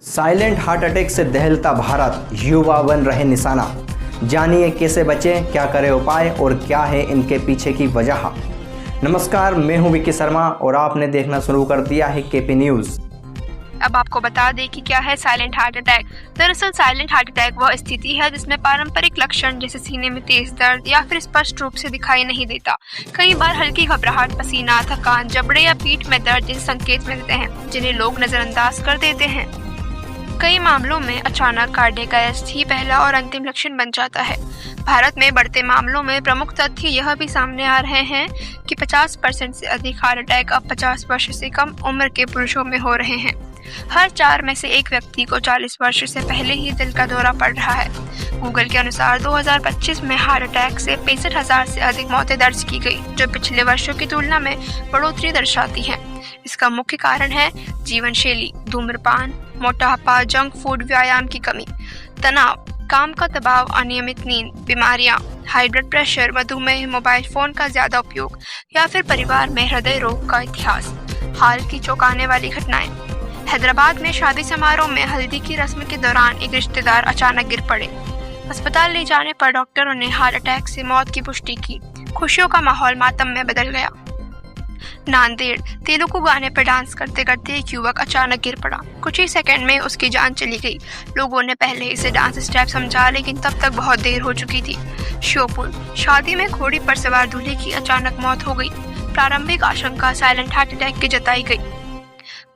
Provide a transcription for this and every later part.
Silent heart attack से दहलता भारत, युवा बन रहे निशाना। जानिए कैसे बचें, क्या करें उपाय और क्या है इनके पीछे की वजह। नमस्कार, मैं हूं विक्की शर्मा और आपने देखना शुरू कर दिया है केपी न्यूज़। अब आपको बता दें कि क्या है साइलेंट हार्ट अटैक। दरअसल साइलेंट हार्ट अटैक वह स्थिति है जिसमें पारंपरिक लक्षण जैसे सीने में तेज दर्द या फिर स्पष्ट रूप से दिखाई नहीं देता। कई बार हल्की घबराहट, पसीना, थकान, जबड़े या पीठ में दर्द जैसे संकेत मिलते हैं जिन्हें लोग नजरअंदाज कर देते हैं। कई मामलों में अचानक कार्डियक अरेस्ट ही पहला और अंतिम लक्षण बन जाता है। भारत में बढ़ते मामलों में प्रमुख तथ्य यह भी सामने आ रहे हैं कि 50% से अधिक हार्ट अटैक अब 50 वर्ष से कम उम्र के पुरुषों में हो रहे हैं। हर 4 में से एक व्यक्ति को 40 वर्ष से पहले ही दिल का दौरा पड़ रहा है। गूगल के अनुसार 2025 में हार्ट अटैक से 65,000 से अधिक मौतें दर्ज की गई, जो पिछले वर्षों की तुलना में बढ़ोतरी दर्शाती है। इसका मुख्य कारण है जीवन शैली, धूम्रपान, मोटापा, जंक फूड, व्यायाम की कमी, तनाव, काम का दबाव, अनियमित नींद, बीमारियां, हाई ब्लड प्रेशर, मधुमेह, मोबाइल फोन का ज्यादा उपयोग या फिर परिवार में हृदय रोग का इतिहास। हाल की चौंकाने वाली घटनाएं। हैदराबाद में शादी समारोह में हल्दी की रस्म के दौरान एक रिश्तेदार अचानक गिर पड़े। अस्पताल ले जाने पर डॉक्टरों ने हार्ट अटैक से मौत की पुष्टि की। खुशियों का माहौल मातम में बदल गया। नांदेड़, तेलुगु गाने पर डांस करते करते एक युवक अचानक गिर पड़ा। कुछ ही सेकंड में उसकी जान चली गई। लोगों ने पहले इसे डांस स्टेप समझा, लेकिन तब तक बहुत देर हो चुकी थी। श्योपुर, शादी में घोड़ी पर सवार दूल्हे की अचानक मौत हो गई। प्रारंभिक आशंका साइलेंट हार्ट अटैक की जताई गई।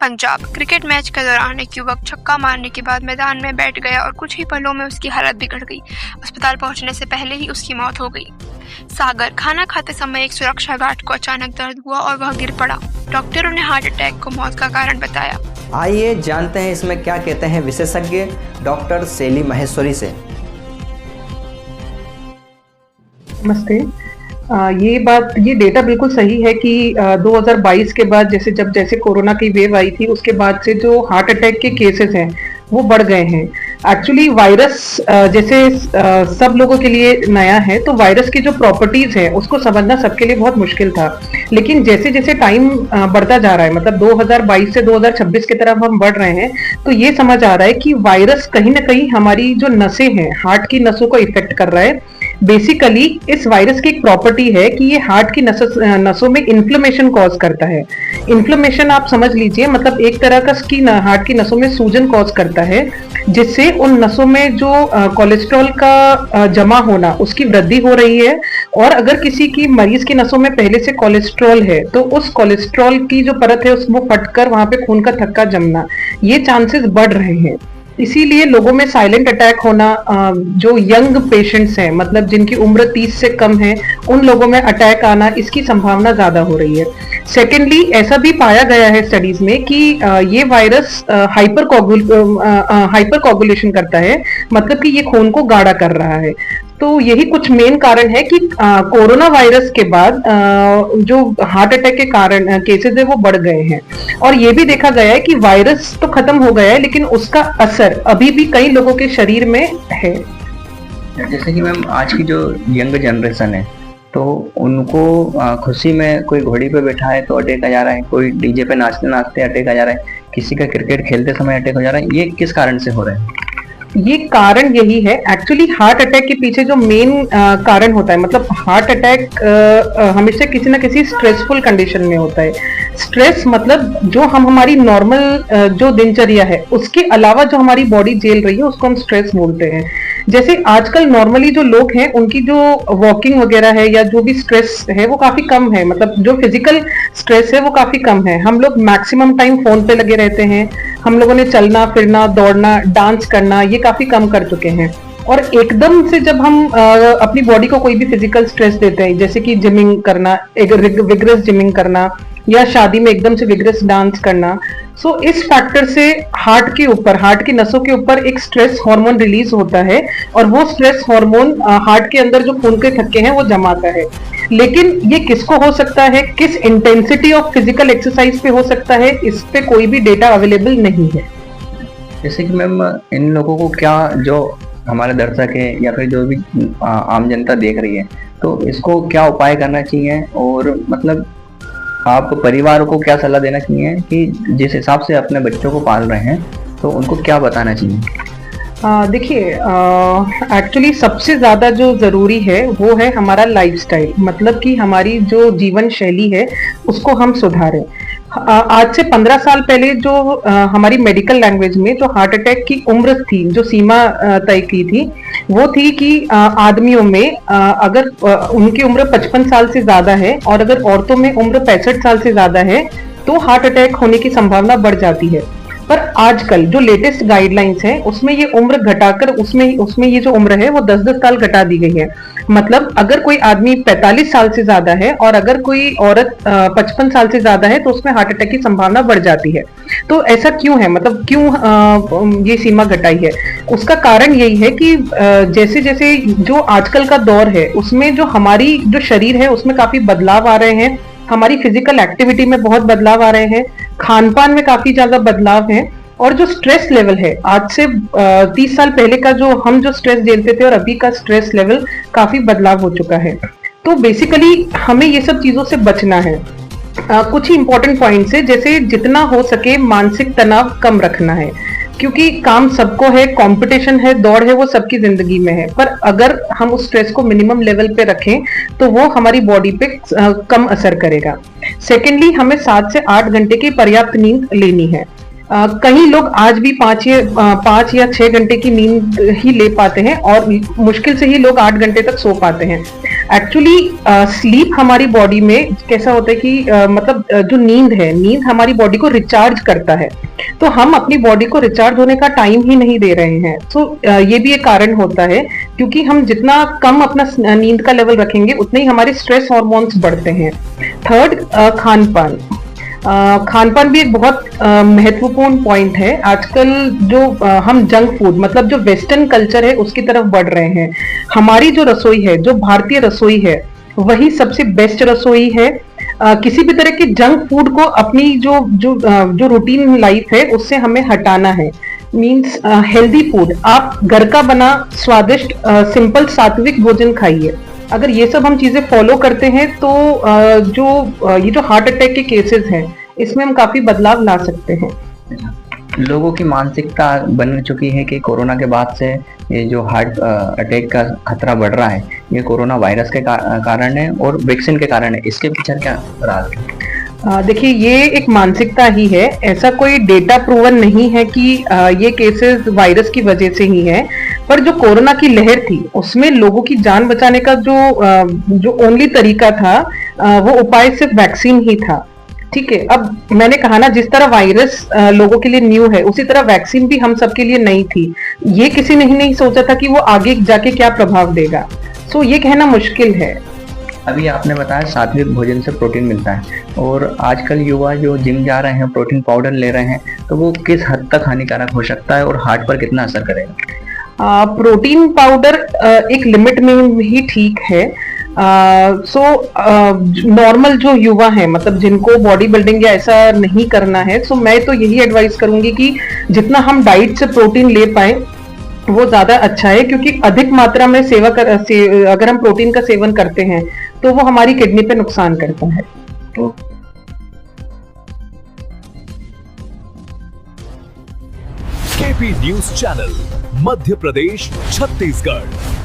पंजाब, क्रिकेट मैच के दौरान एक युवक छक्का मारने के बाद मैदान में बैठ गया और कुछ ही पलों में उसकी हालत बिगड़ गई। अस्पताल पहुंचने से पहले ही उसकी मौत हो गई। सागर, खाना खाते समय एक सुरक्षा गार्ड को अचानक दर्द हुआ और वह गिर पड़ा। डॉक्टरों ने हार्ट अटैक को मौत का कारण बताया। आइए जानते हैं इसमें क्या कहते हैं विशेषज्ञ डॉक्टर शैली महेश्वरी से। नमस्ते। ये डेटा बिल्कुल सही है कि 2022 के बाद जैसे कोरोना की वेव आई थी, उसके बाद से जो हार्ट अटैक के केसेस हैं वो बढ़ गए हैं। एक्चुअली वायरस सब लोगों के लिए नया है, तो वायरस की जो प्रॉपर्टीज है उसको समझना सबके लिए बहुत मुश्किल था। लेकिन जैसे जैसे टाइम बढ़ता जा रहा है, मतलब 2022 से 2026 की तरफ हम बढ़ रहे हैं, तो ये समझ आ रहा है कि वायरस कहीं ना कहीं हमारी जो नसें हैं, हार्ट की नसों को इफेक्ट कर रहा है। बेसिकली इस वायरस की एक प्रॉपर्टी है कि ये हार्ट की नसों में इन्फ्लेमेशन कॉज करता है। इन्फ्लेमेशन आप समझ लीजिए, मतलब एक तरह का हार्ट की नसों में सूजन कॉज करता है, जिससे उन नसों में जो कोलेस्ट्रॉल का जमा होना, उसकी वृद्धि हो रही है। और अगर किसी की मरीज की नसों में पहले से कोलेस्ट्रॉल है, तो उस कोलेस्ट्रॉल की जो परत है उसको फटकर वहां पे खून का थक्का जमना, ये चांसेस बढ़ रहे हैं। इसीलिए लोगों में साइलेंट अटैक होना, जो यंग पेशेंट्स हैं, मतलब जिनकी उम्र 30 से कम है, उन लोगों में अटैक आना, इसकी संभावना ज्यादा हो रही है। सेकेंडली, ऐसा भी पाया गया है स्टडीज में कि ये वायरस हाइपर कोगुलेशन करता है, मतलब कि ये खून को गाढ़ा कर रहा है। तो यही कुछ मेन कारण है कि कोरोना वायरस के बाद जो हार्ट अटैक के कारण केसेस है वो बढ़ गए हैं। और ये भी देखा गया है कि वायरस तो खत्म हो गया है, लेकिन उसका असर अभी भी कई लोगों के शरीर में है। जैसे कि मैम, आज की जो यंग जनरेशन है, तो उनको खुशी में कोई घोड़ी पे बैठा है तो अटैक आ जा रहा है, कोई डीजे पे नाचते नाचते अटैक आ जा रहा है, किसी का क्रिकेट खेलते समय अटैक हो जा रहा है। ये किस कारण से हो रहा है? ये कारण यही है। एक्चुअली हार्ट अटैक के पीछे जो मेन कारण होता है, मतलब हार्ट अटैक हमेशा किसी ना किसी स्ट्रेसफुल कंडीशन में होता है। स्ट्रेस मतलब जो हमारी नॉर्मल जो दिनचर्या है उसके अलावा जो हमारी बॉडी झेल रही है उसको हम स्ट्रेस बोलते हैं। जैसे आजकल नॉर्मली जो लोग हैं उनकी जो वॉकिंग वगैरह है या जो भी स्ट्रेस है वो काफी कम है, मतलब जो फिजिकल स्ट्रेस है वो काफी कम है। हम लोग मैक्सिमम टाइम फोन पे लगे रहते हैं। हम लोगों ने चलना फिरना, दौड़ना, डांस करना ये काफी कम कर चुके हैं। और एकदम से जब हम अपनी बॉडी को कोई भी फिजिकल स्ट्रेस देते हैं, जैसे कि जिमिंग करना, एक विग्रेस जिमिंग करना, या शादी में एकदम से विग्रेस डांस करना, सो इस फैक्टर से हार्ट की नसों के ऊपर एक स्ट्रेस हार्मोन रिलीज होता है, और वो स्ट्रेस हार्मोन हार्ट के अंदर जो खून के थक्के हैं वो जमाता है। लेकिन ये किसको हो सकता है, किस इंटेंसिटी ऑफ फिजिकल एक्सरसाइज पे हो सकता है, इस पे कोई भी डेटा अवेलेबल नहीं है। जैसे कि मैम, इन लोगों को क्या, जो हमारे दर्शक है या फिर जो भी आम जनता देख रही है, तो इसको क्या उपाय करना चाहिए, और मतलब आप परिवार को क्या सलाह देना चाहिए कि जिस हिसाब से अपने बच्चों को पाल रहे हैं तो उनको क्या बताना चाहिए? देखिए, एक्चुअली सबसे ज़्यादा जो ज़रूरी है वो है हमारा लाइफस्टाइल, मतलब कि हमारी जो जीवन शैली है उसको हम सुधारें। आज से 15 साल पहले जो हमारी मेडिकल लैंग्वेज में जो हार्ट अटैक की उम्र थी, जो सीमा तय की थी, वो थी कि आदमियों में अगर उनकी उम्र 55 साल से ज़्यादा है और अगर औरतों में उम्र 65 साल से ज़्यादा है तो हार्ट अटैक होने की संभावना बढ़ जाती है। पर आजकल जो लेटेस्ट गाइडलाइंस है उसमें ये उम्र घटाकर उसमें ये जो उम्र है वो 10-10 साल घटा दी गई है। मतलब अगर कोई आदमी 45 साल से ज्यादा है और अगर कोई औरत 55 साल से ज्यादा है तो उसमें हार्ट अटैक की संभावना बढ़ जाती है। तो ऐसा क्यों है, मतलब क्यों ये सीमा घटाई है? उसका कारण यही है कि जैसे जैसे जो आजकल का दौर है उसमें जो हमारी जो शरीर है उसमें काफी बदलाव आ रहे हैं, हमारी फिजिकल एक्टिविटी में बहुत बदलाव आ रहे हैं, खान पान में काफी ज्यादा बदलाव है, और जो स्ट्रेस लेवल है आज से 30 साल पहले का जो हम जो स्ट्रेस झेलते थे और अभी का स्ट्रेस लेवल काफी बदलाव हो चुका है। तो बेसिकली हमें ये सब चीजों से बचना है। कुछ ही इंपॉर्टेंट पॉइंट्स है, जैसे जितना हो सके मानसिक तनाव कम रखना है, क्योंकि काम सबको है, कंपटीशन है, दौड़ है, वो सबकी जिंदगी में है। पर अगर हम उस स्ट्रेस को मिनिमम लेवल पे रखें तो वो हमारी बॉडी पे कम असर करेगा। सेकेंडली, हमें 7 से 8 घंटे की पर्याप्त नींद लेनी है। कई लोग आज भी 5 या 6 घंटे की नींद ही ले पाते हैं और मुश्किल से ही लोग 8 घंटे तक सो पाते हैं। एक्चुअली स्लीप हमारी बॉडी में कैसा होता है कि जो नींद हमारी बॉडी को रिचार्ज करता है, तो हम अपनी बॉडी को रिचार्ज होने का टाइम ही नहीं दे रहे हैं। तो ये भी एक कारण होता है, क्योंकि हम जितना कम अपना नींद का लेवल रखेंगे उतने ही हमारे स्ट्रेस हार्मोन्स बढ़ते हैं। थर्ड, खान पान। खान पान भी एक बहुत महत्वपूर्ण पॉइंट है। आजकल जो हम जंक फूड, मतलब जो वेस्टर्न कल्चर है उसकी तरफ बढ़ रहे हैं। हमारी जो रसोई है, जो भारतीय रसोई है, वही सबसे बेस्ट रसोई है। किसी भी तरह के जंक फूड को अपनी जो रूटीन लाइफ है उससे हमें हटाना है। मीन्स हेल्दी फूड, आप घर का बना स्वादिष्ट सिंपल सात्विक भोजन खाइए। अगर ये सब हम चीजें फॉलो करते हैं तो ये जो हार्ट अटैक के केसेस हैं इसमें हम काफी बदलाव ला सकते हैं। लोगों की मानसिकता बन चुकी है कि कोरोना के बाद से ये जो हार्ट अटैक का खतरा बढ़ रहा है ये कोरोना वायरस के कारण है और वैक्सीन के कारण है। इसके पीछे क्या राज है? देखिए, ये एक मानसिकता ही है। ऐसा कोई डेटा प्रूवन नहीं है कि ये केसेस वायरस की वजह से ही है। पर जो कोरोना की लहर थी उसमें लोगों की जान बचाने का जो ओनली तरीका था वो उपाय सिर्फ वैक्सीन ही था। ठीक है, अब मैंने कहा ना, जिस तरह वायरस लोगों के लिए न्यू है उसी तरह वैक्सीन भी हम सबके लिए नई थी। ये किसी ने ही नहीं सोचा था कि वो आगे जाके क्या प्रभाव देगा। सो ये कहना मुश्किल है। अभी आपने बताया सात्विक भोजन से प्रोटीन मिलता है, और आजकल युवा जो जिम जा रहे हैं, प्रोटीन पाउडर ले रहे हैं, तो वो किस हद तक हानिकारक हो सकता है और हार्ट पर कितना असर करेगा? प्रोटीन पाउडर एक लिमिट में ही ठीक है। नॉर्मल जो युवा है, मतलब जिनको बॉडी बिल्डिंग या ऐसा नहीं करना है, सो मैं तो यही एडवाइस करूंगी कि जितना हम डाइट से प्रोटीन ले पाए वो ज्यादा अच्छा है, क्योंकि अधिक मात्रा में अगर हम प्रोटीन का सेवन करते हैं तो वो हमारी किडनी पे नुकसान करता है। KP news channel, Madhya Pradesh, Chhattisgarh.